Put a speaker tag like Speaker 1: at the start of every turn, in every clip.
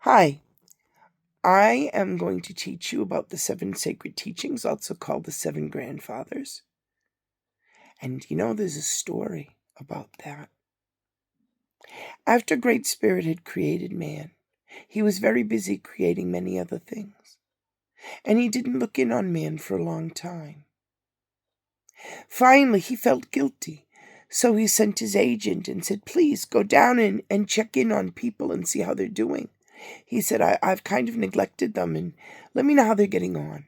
Speaker 1: Hi, I am going to teach you about the 7 sacred teachings, also called the 7 grandfathers. And there's a story about that. After Great Spirit had created man, he was very busy creating many other things. And he didn't look in on man for a long time. Finally, he felt guilty. So he sent his agent and said, please go down and check in on people and see how they're doing. He said, I've kind of neglected them, and let me know how they're getting on.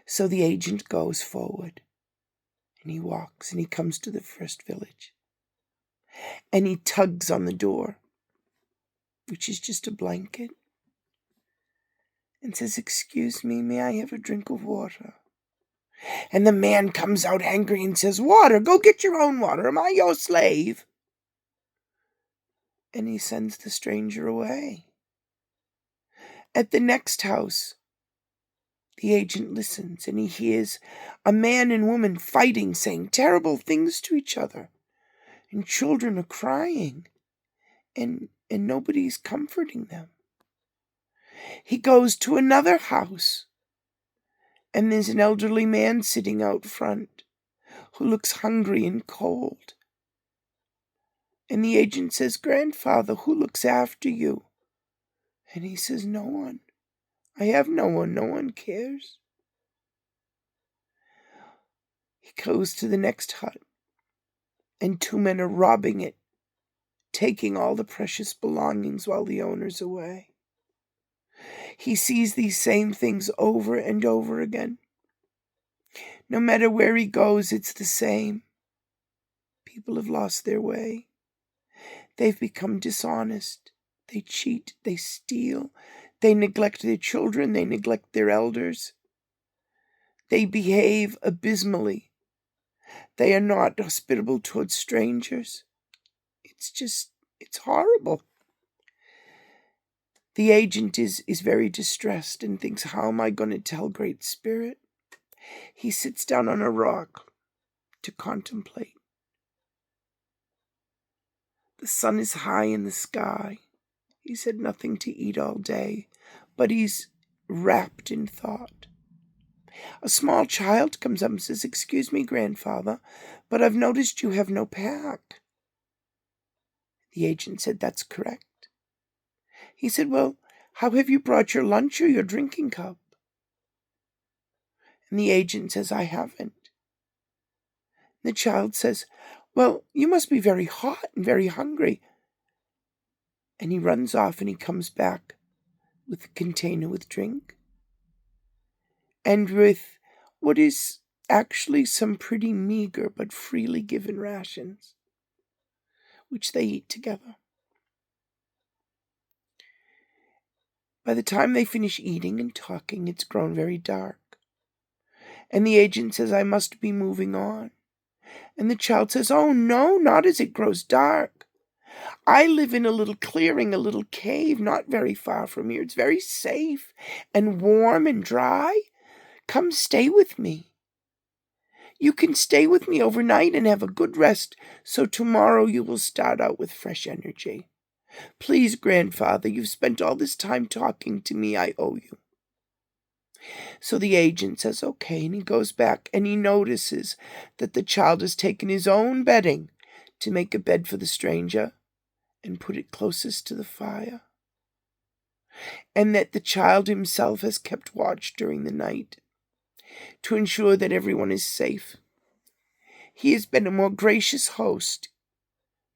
Speaker 1: So the agent goes forward, and he walks, and he comes to the first village. And he tugs on the door, which is just a blanket, and says, excuse me, may I have a drink of water? And the man comes out angry and says, water, go get your own water. Am I your slave? And he sends the stranger away. At the next house, the agent listens, and he hears a man and woman fighting, saying terrible things to each other. And children are crying, and nobody's comforting them. He goes to another house, and there's an elderly man sitting out front who looks hungry and cold. And the agent says, grandfather, who looks after you? And he says, no one. I have no one. No one cares. He goes to the next hut, and 2 men are robbing it, taking all the precious belongings while the owner's away. He sees these same things over and over again. No matter where he goes, it's the same. People have lost their way. They've become dishonest. They cheat. They steal. They neglect their children. They neglect their elders. They behave abysmally. They are not hospitable towards strangers. It's horrible. The agent is very distressed and thinks, how am I going to tell Great Spirit? He sits down on a rock to contemplate. The sun is high in the sky. He's had nothing to eat all day, but he's wrapped in thought. A small child comes up and says, excuse me, grandfather, but I've noticed you have no pack. The agent said, that's correct. He said, well, how have you brought your lunch or your drinking cup? And the agent says, I haven't. The child says, well, you must be very hot and very hungry. And he runs off and he comes back with a container with drink and with what is actually some pretty meager but freely given rations, which they eat together. By the time they finish eating and talking, it's grown very dark. And the agent says, I must be moving on. And the child says, oh no, not as it grows dark. I live in a little clearing, a little cave, not very far from here. It's very safe and warm and dry. Come stay with me. You can stay with me overnight and have a good rest, so tomorrow you will start out with fresh energy. Please, grandfather, you've spent all this time talking to me. I owe you. So the agent says, okay, and he goes back and he notices that the child has taken his own bedding to make a bed for the stranger and put it closest to the fire, and that the child himself has kept watch during the night to ensure that everyone is safe. He has been a more gracious host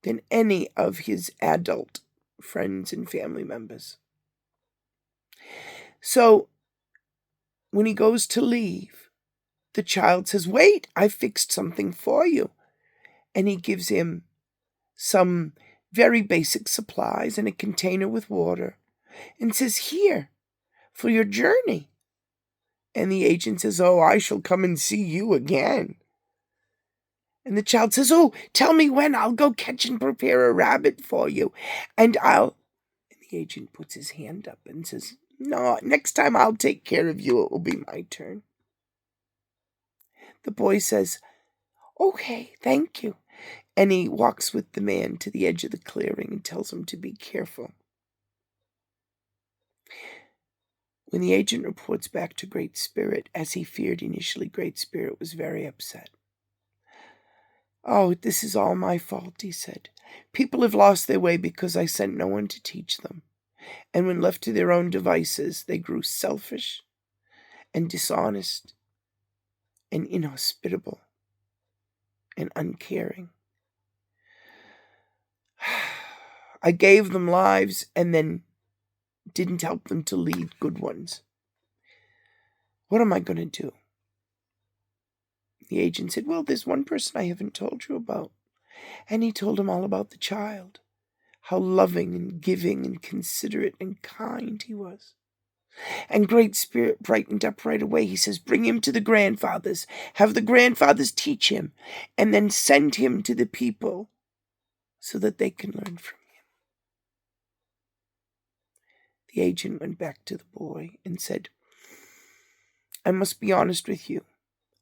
Speaker 1: than any of his adult friends and family members. So when he goes to leave, the child says, wait, I fixed something for you. And he gives him some very basic supplies and a container with water and says, here, for your journey. And the agent says, oh, I shall come and see you again. And the child says, oh, tell me when. I'll go catch and prepare a rabbit for you. And the agent puts his hand up and says, no, next time I'll take care of you. It will be my turn. The boy says, okay, thank you. And he walks with the man to the edge of the clearing and tells him to be careful. When the agent reports back to Great Spirit, as he feared initially, Great Spirit was very upset. "Oh, this is all my fault," he said. "People have lost their way because I sent no one to teach them. And when left to their own devices, they grew selfish and dishonest and inhospitable and uncaring. I gave them lives and then didn't help them to lead good ones. What am I going to do?" The agent said, "Well, there's one person I haven't told you about." And he told him all about the child, how loving and giving and considerate and kind he was. And Great Spirit brightened up right away. He says, "Bring him to the grandfathers. Have the grandfathers teach him, and then send him to the people so that they can learn from him." The agent went back to the boy and said, "I must be honest with you.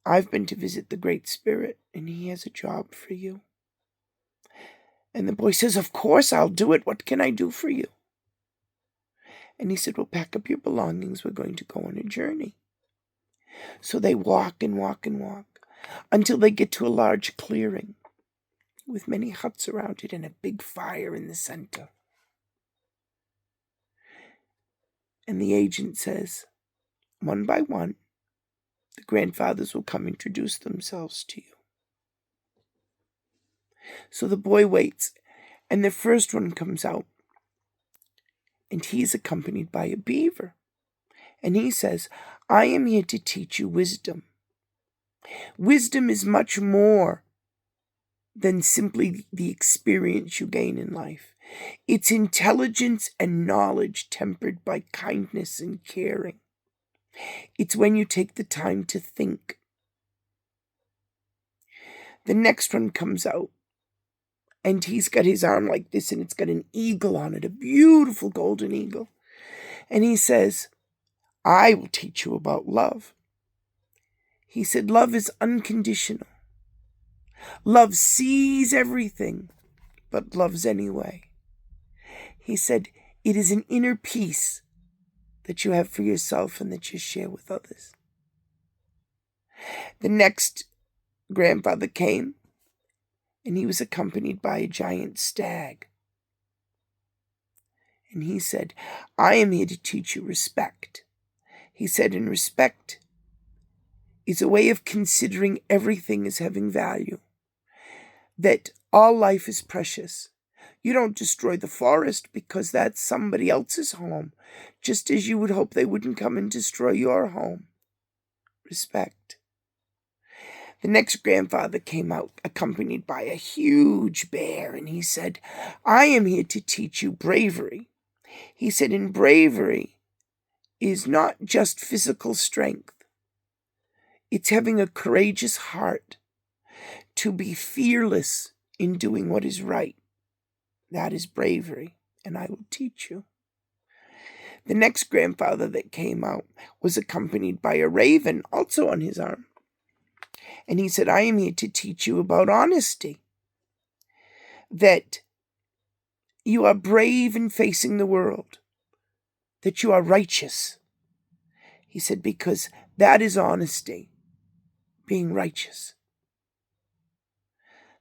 Speaker 1: I've been to visit the Great Spirit, and he has a job for you." And the boy says, "Of course I'll do it. What can I do for you?" And he said, "Well, pack up your belongings. We're going to go on a journey." So they walk and walk and walk until they get to a large clearing with many huts around it and a big fire in the center. And the agent says, "One by one, the grandfathers will come introduce themselves to you." So the boy waits, and the first one comes out, and he's accompanied by a beaver. And he says, "I am here to teach you wisdom. Wisdom is much more than simply the experience you gain in life. It's intelligence and knowledge tempered by kindness and caring. It's when you take the time to think." The next one comes out, and he's got his arm like this, and it's got an eagle on it, a beautiful golden eagle. And he says, "I will teach you about love." He said, "Love is unconditional. Love sees everything, but loves anyway." He said, "It is an inner peace that you have for yourself and that you share with others." The next grandfather came, and he was accompanied by a giant stag. And he said, "I am here to teach you respect." He said, "And respect is a way of considering everything as having value, that all life is precious. You don't destroy the forest because that's somebody else's home, just as you would hope they wouldn't come and destroy your home. Respect." The next grandfather came out accompanied by a huge bear, and he said, "I am here to teach you bravery." He said, "And bravery is not just physical strength. It's having a courageous heart to be fearless in doing what is right. That is bravery, and I will teach you." The next grandfather that came out was accompanied by a raven, also on his arm. And he said, "I am here to teach you about honesty, that you are brave in facing the world, that you are righteous." He said, "Because that is honesty, being righteous."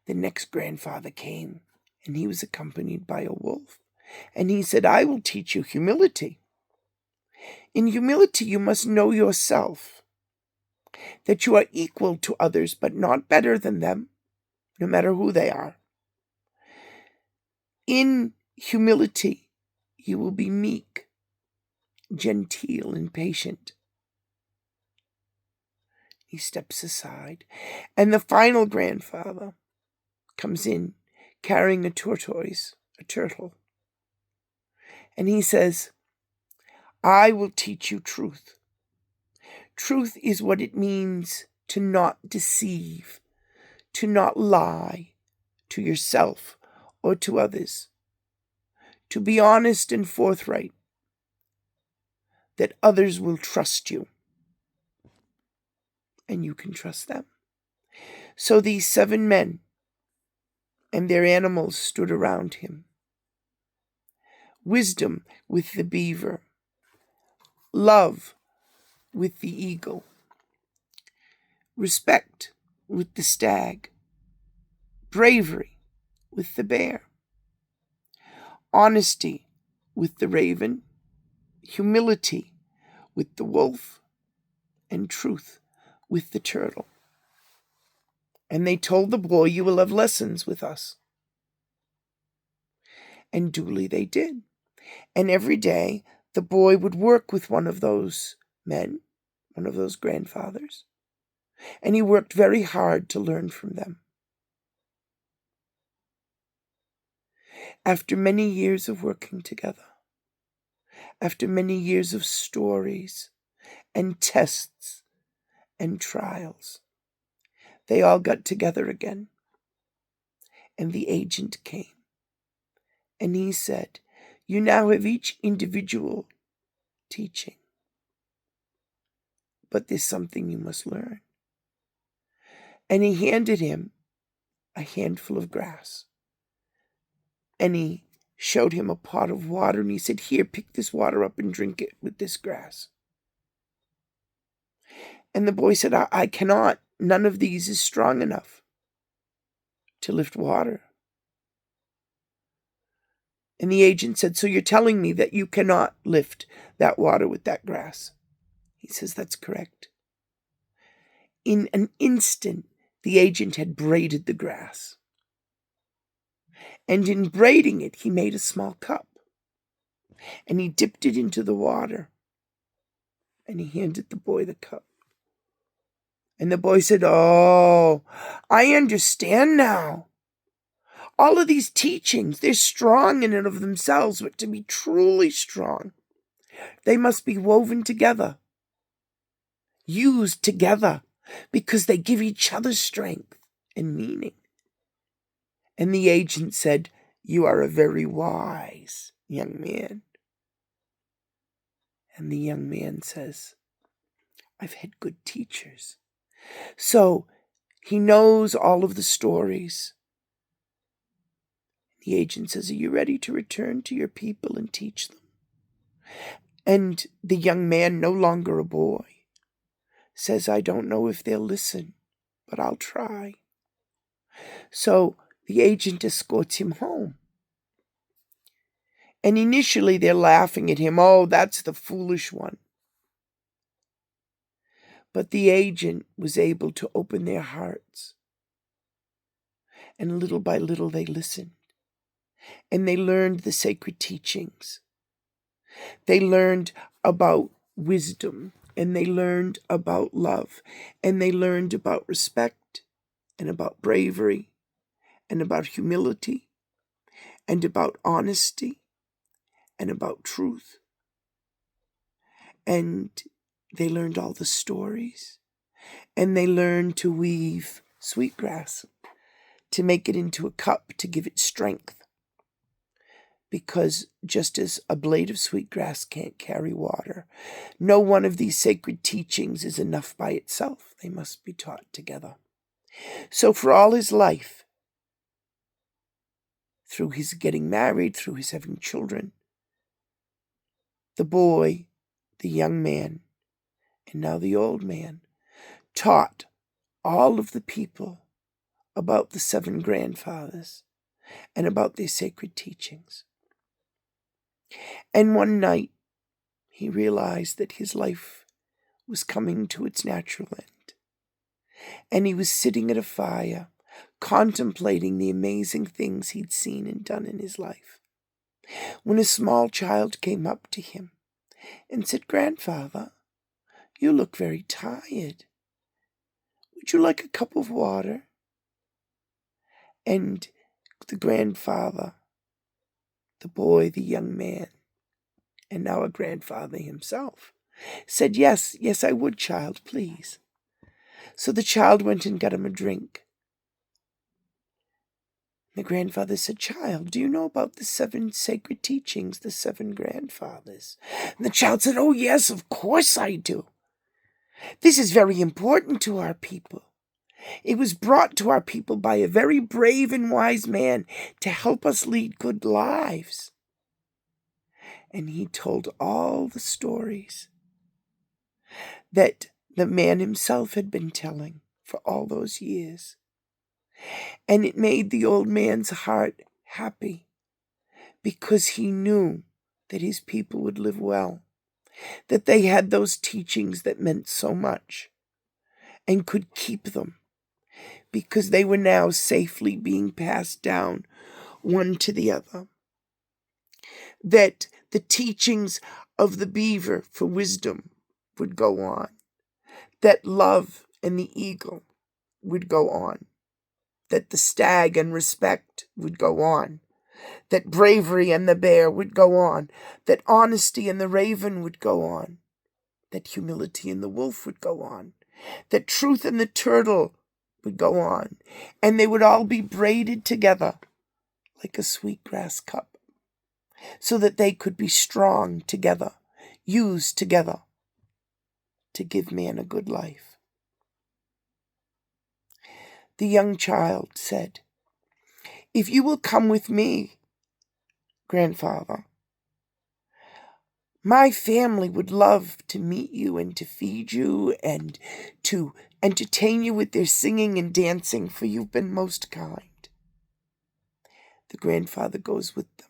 Speaker 1: The next grandfather came, and he was accompanied by a wolf. And he said, "I will teach you humility. In humility, you must know yourself, that you are equal to others, but not better than them, no matter who they are. In humility, you will be meek, genteel, and patient." He steps aside, and the final grandfather comes in carrying a turtle. And he says, "I will teach you truth. Truth is what it means to not deceive, to not lie to yourself or to others, to be honest and forthright, that others will trust you, and you can trust them." So these 7 men and their animals stood around him. Wisdom with the beaver, love with the eagle, respect with the stag, bravery with the bear, honesty with the raven, humility with the wolf, and truth with the turtle. And they told the boy, "You will have lessons with us." And duly they did. And every day the boy would work with one of those men, one of those grandfathers, and he worked very hard to learn from them. After many years of working together, after many years of stories and tests and trials, they all got together again. And the agent came. And he said, "You now have each individual teaching, but there's something you must learn." And he handed him a handful of grass. And he showed him a pot of water, and he said, "Here, pick this water up and drink it with this grass." And the boy said, I cannot. None of these is strong enough to lift water." And the agent said, "So you're telling me that you cannot lift that water with that grass?" He says, "That's correct." In an instant, the agent had braided the grass. And in braiding it, he made a small cup. And he dipped it into the water. And he handed the boy the cup. And the boy said, "Oh, I understand now. All of these teachings, they're strong in and of themselves, but to be truly strong, they must be woven together, used together, because they give each other strength and meaning." And the agent said, "You are a very wise young man." And the young man says, "I've had good teachers." So he knows all of the stories. The agent says, "Are you ready to return to your people and teach them?" And the young man, no longer a boy, says, "I don't know if they'll listen, but I'll try." So the agent escorts him home. And initially they're laughing at him. "Oh, that's the foolish one." But the agent was able to open their hearts. And little by little they listened. And they learned the sacred teachings. They learned about wisdom. And they learned about love. And they learned about respect. And about bravery. And about humility. And about honesty. And about truth. And they learned all the stories. And they learned to weave sweetgrass, to make it into a cup, to give it strength. Because just as a blade of sweetgrass can't carry water, no one of these sacred teachings is enough by itself. They must be taught together. So for all his life, through his getting married, through his having children, the boy, the young man, and now the old man, taught all of the people about the 7 grandfathers and about their sacred teachings. And one night, he realized that his life was coming to its natural end. And he was sitting at a fire, contemplating the amazing things he'd seen and done in his life, when a small child came up to him and said, "Grandfather, you look very tired. Would you like a cup of water?" And the grandfather, the boy, the young man, and now a grandfather himself, said, yes, I would, child, please." So the child went and got him a drink. The grandfather said, "Child, do you know about the 7 sacred teachings, the 7 grandfathers?" And the child said, "Oh, yes, of course I do. This is very important to our people. It was brought to our people by a very brave and wise man to help us lead good lives." And he told all the stories that the man himself had been telling for all those years. And it made the old man's heart happy because he knew that his people would live well, that they had those teachings that meant so much and could keep them because they were now safely being passed down one to the other. That the teachings of the beaver for wisdom would go on, that love and the eagle would go on, that the stag and respect would go on, that bravery and the bear would go on, that honesty and the raven would go on, that humility and the wolf would go on, that truth and the turtle would go on, and they would all be braided together like a sweetgrass cup, so that they could be strong together, used together to give man a good life. The young child said, "If you will come with me, grandfather, my family would love to meet you and to feed you and to entertain you with their singing and dancing, for you've been most kind." The grandfather goes with them.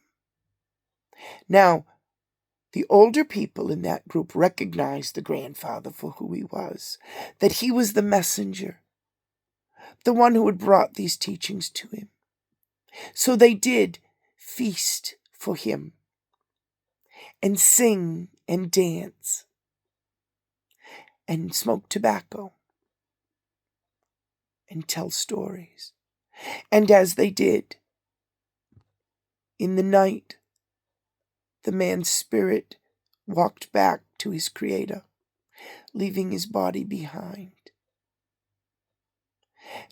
Speaker 1: Now, the older people in that group recognized the grandfather for who he was, that he was the messenger, the one who had brought these teachings to him. So they did feast for him and sing and dance and smoke tobacco and tell stories. And as they did, in the night, the man's spirit walked back to his Creator, leaving his body behind.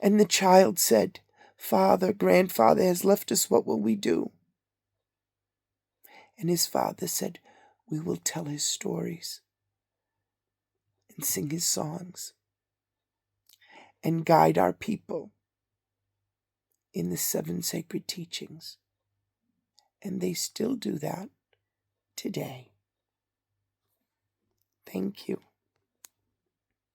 Speaker 1: And the child said, "Father, grandfather has left us. What will we do?" And his father said, "We will tell his stories and sing his songs and guide our people in the 7 sacred teachings." And they still do that today. Thank you.